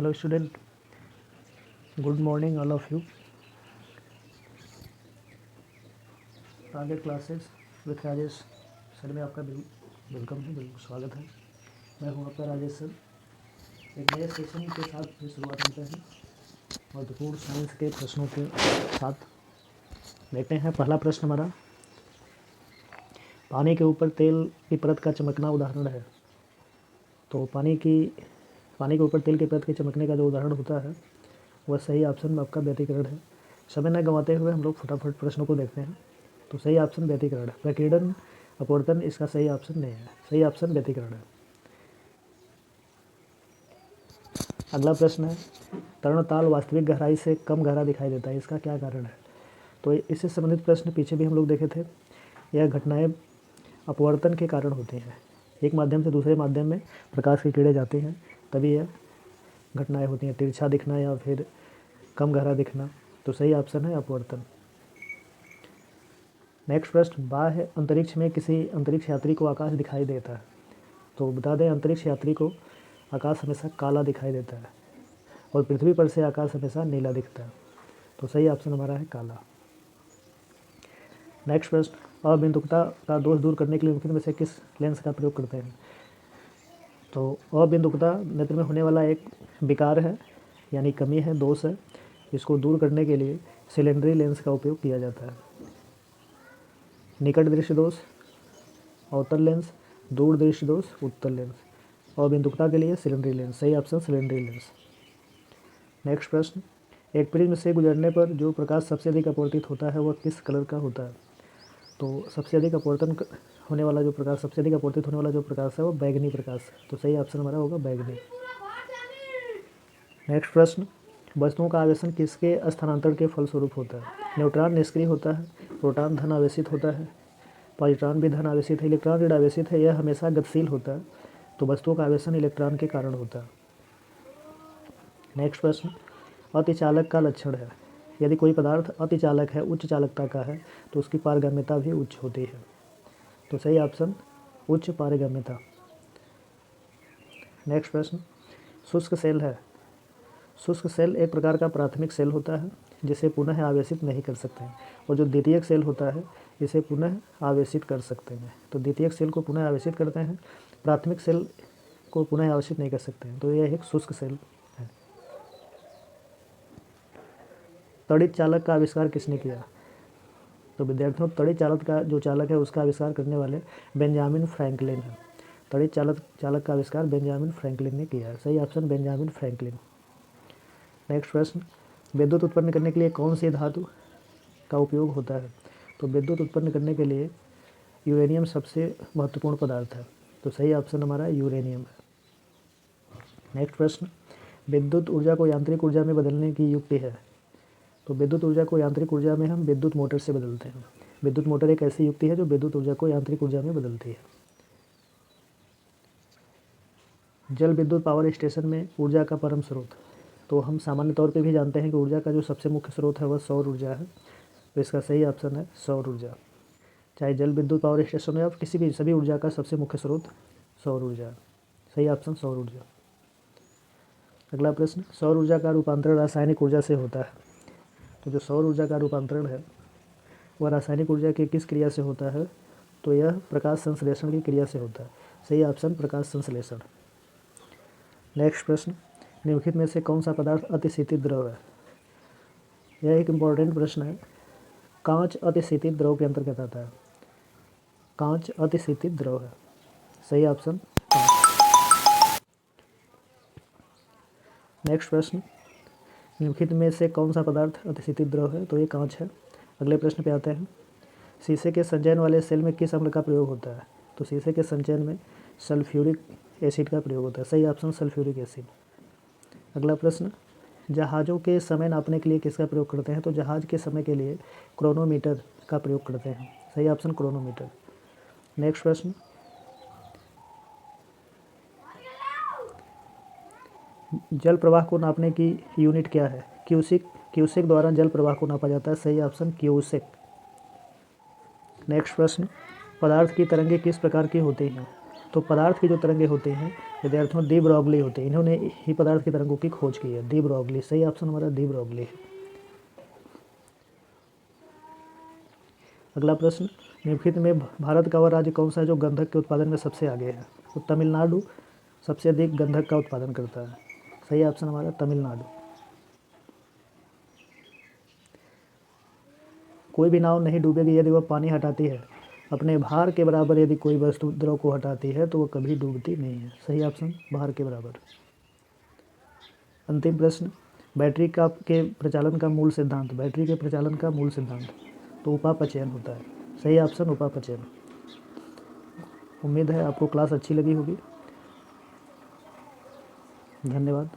Hello student, good morning all of you. Target classes with Rajesh sir में आपका welcome है, बिल्कुल स्वागत है। मैं हूँ आपका राजेश सर। एक नए सेशन के साथ फिर शुरुआत करते हैं महत्वपूर्ण साइंस के प्रश्नों के साथ। देखते हैं पहला प्रश्न हमारा, पानी के ऊपर तेल की परत का चमकना उदाहरण है। तो पानी के ऊपर तेल की परत के चमकने का जो उदाहरण होता है वह सही ऑप्शन में आपका व्यतिकरण है। समय न गंवाते हुए हम लोग फटाफट प्रश्नों को देखते हैं। तो सही ऑप्शन व्यतिकरण है। प्रकीर्णन अपवर्तन इसका सही ऑप्शन नहीं है, सही ऑप्शन व्यतिकरण है। अगला प्रश्न है, तरणताल वास्तविक गहराई से कम गहरा दिखाई देता है, इसका क्या कारण है। तो इससे संबंधित प्रश्न पीछे भी हम लोग देखे थे। यह घटनाएं अपवर्तन के कारण होती हैं। एक माध्यम से दूसरे माध्यम में प्रकाश की किरणें जाती हैं, तभी यह घटनाएं होती हैं, तिरछा दिखना या फिर कम गहरा दिखना। तो सही ऑप्शन है अपवर्तन। नेक्स्ट प्रश्न, बाह्य अंतरिक्ष में किसी अंतरिक्ष यात्री को आकाश दिखाई देता है। तो बता दें, अंतरिक्ष यात्री को आकाश हमेशा काला दिखाई देता है और पृथ्वी पर से आकाश हमेशा नीला दिखता है। तो सही ऑप्शन हमारा है काला। नेक्स्ट प्रश्न, अबिंदुकता का दोष दूर करने के लिए निम्नलिखित में से किस लेंस का प्रयोग करते हैं। तो अबिंदुकता नेत्र में होने वाला एक विकार है, यानी कमी है, दोष है। इसको दूर करने के लिए सिलेंडरी लेंस का उपयोग किया जाता है। निकट दृश्य दोष अवतल लेंस, दूर दृश्य दोष उत्तल लेंस। अबिंदुकता के लिए सिलेंडरी लेंस, सही ऑप्शन सिलेंडरी लेंस। नेक्स्ट प्रश्न, एक प्रिज्म से गुजरने पर जो प्रकाश सबसे अधिक अपवर्तित होता है वह किस कलर का होता है। तो सबसे अधिक अपवर्तित होने वाला जो प्रकाश है वो बैगनी प्रकाश है। तो सही ऑप्शन हमारा होगा बैगनी। नेक्स्ट प्रश्न, वस्तुओं का आवेशन किसके स्थानांतरण के फलस्वरूप होता है। न्यूट्रॉन निष्क्रिय होता है, प्रोटॉन धन आवेशित होता है, पॉजिट्रॉन भी धन आवेशित है, इलेक्ट्रॉन ऋण आवेशित है, यह हमेशा गतिशील होता है। तो वस्तुओं का आवेशन इलेक्ट्रॉन के कारण होता है। नेक्स्ट प्रश्न, अतिचालक का लक्षण है। यदि कोई पदार्थ अतिचालक है, उच्च चालकता का है, तो उसकी पारगम्यता भी उच्च होती है। तो सही ऑप्शन उच्च पारगम्यता। नेक्स्ट प्रश्न, शुष्क सेल है। शुष्क सेल एक प्रकार का प्राथमिक सेल होता है जिसे पुनः आवेशित नहीं कर सकते हैं, और जो द्वितीयक सेल होता है इसे पुनः आवेशित कर सकते हैं। तो द्वितीयक सेल को पुनः आवेशित करते हैं, प्राथमिक सेल को पुनः आवेशित नहीं कर सकते हैं। तो यह एक शुष्क सेल है। तड़ित चालक का आविष्कार किसने किया। तो विद्यार्थियों, तड़ित चालक का जो चालक है उसका आविष्कार करने वाले बेंजामिन फ्रैंकलिन है। तड़ित चालक का आविष्कार बेंजामिन फ्रैंकलिन ने किया है। सही ऑप्शन बेंजामिन फ्रैंकलिन। नेक्स्ट प्रश्न, विद्युत उत्पन्न करने के लिए कौन सी धातु का उपयोग होता है। तो विद्युत उत्पन्न करने के लिए यूरेनियम सबसे महत्वपूर्ण पदार्थ है। तो सही ऑप्शन हमारा यूरेनियम है। नेक्स्ट प्रश्न, विद्युत ऊर्जा को यांत्रिक ऊर्जा में बदलने की युक्ति है। तो विद्युत ऊर्जा को यांत्रिक ऊर्जा में हम विद्युत मोटर से बदलते हैं। विद्युत मोटर एक ऐसी युक्ति है जो विद्युत ऊर्जा को यांत्रिक ऊर्जा में बदलती है। जल विद्युत पावर स्टेशन में ऊर्जा का परम स्रोत। तो हम सामान्य तौर पे भी जानते हैं कि ऊर्जा का जो सबसे मुख्य स्रोत है वह सौर ऊर्जा है। तो इसका सही ऑप्शन है सौर ऊर्जा। चाहे जल विद्युत पावर स्टेशन हो या किसी भी, सभी ऊर्जा का सबसे मुख्य स्रोत सौर ऊर्जा है। सही ऑप्शन सौर ऊर्जा। अगला प्रश्न, सौर ऊर्जा का रूपांतरण रासायनिक ऊर्जा से होता है। तो जो सौर ऊर्जा का रूपांतरण है वह रासायनिक ऊर्जा की किस क्रिया से होता है। तो यह प्रकाश संश्लेषण की क्रिया से होता है। सही ऑप्शन प्रकाश संश्लेषण। नेक्स्ट प्रश्न, निम्नलिखित में से कौन सा पदार्थ अतिशीतित द्रव है। यह एक इम्पॉर्टेंट प्रश्न है। कांच अतिशीतित द्रव के अंतर्गत आता है। कांच अतिशीतित द्रव है। सही ऑप्शन कांच। नेक्स्ट प्रश्न, निम्नलिखित में से कौन सा पदार्थ अतिशीतित द्रव है। तो ये कांच है। अगले प्रश्न पे आते हैं, शीशे के संचयन वाले सेल में किस अम्ल का प्रयोग होता है। तो शीशे के संचयन में सल्फ्यूरिक एसिड का प्रयोग होता है। सही ऑप्शन सल्फ्यूरिक एसिड। अगला प्रश्न, जहाज़ों के समय नापने के लिए किसका प्रयोग करते हैं। तो जहाज़ के समय के लिए क्रोनोमीटर का प्रयोग करते हैं। सही ऑप्शन क्रोनोमीटर। नेक्स्ट प्रश्न, जल प्रवाह को नापने की यूनिट क्या है। क्यूसेक द्वारा जल प्रवाह को नापा जाता है। सही ऑप्शन क्यूसेक। नेक्स्ट प्रश्न, पदार्थ की तरंगें किस प्रकार की होती हैं। तो पदार्थ की जो तरंगें होती हैं विद्यार्थियों डी ब्रॉगली होती है, इन्होंने ही पदार्थ की तरंगों की खोज की है, डी ब्रॉगली। सही ऑप्शन हमारा डी ब्रॉगली है। अगला प्रश्न, निम्नलिखित में भारत का वह राज्य कौन सा है जो गंधक के उत्पादन में सबसे आगे है? तो तमिलनाडु सबसे अधिक गंधक का उत्पादन करता है। सही ऑप्शन हमारा तमिलनाडु। कोई भी नाव नहीं डूबेगी यदि वह पानी हटाती है, अपने भार के बराबर यदि कोई वस्तु द्रव को हटाती है तो वह कभी डूबती नहीं है। सही ऑप्शन भार के बराबर। अंतिम प्रश्न, बैटरी का के प्रचालन का मूल सिद्धांत, बैटरी के प्रचालन का मूल सिद्धांत, तो उपापचयन होता है। सही ऑप्शन उपापचयन। उम्मीद है आपको क्लास अच्छी लगी होगी। धन्यवाद।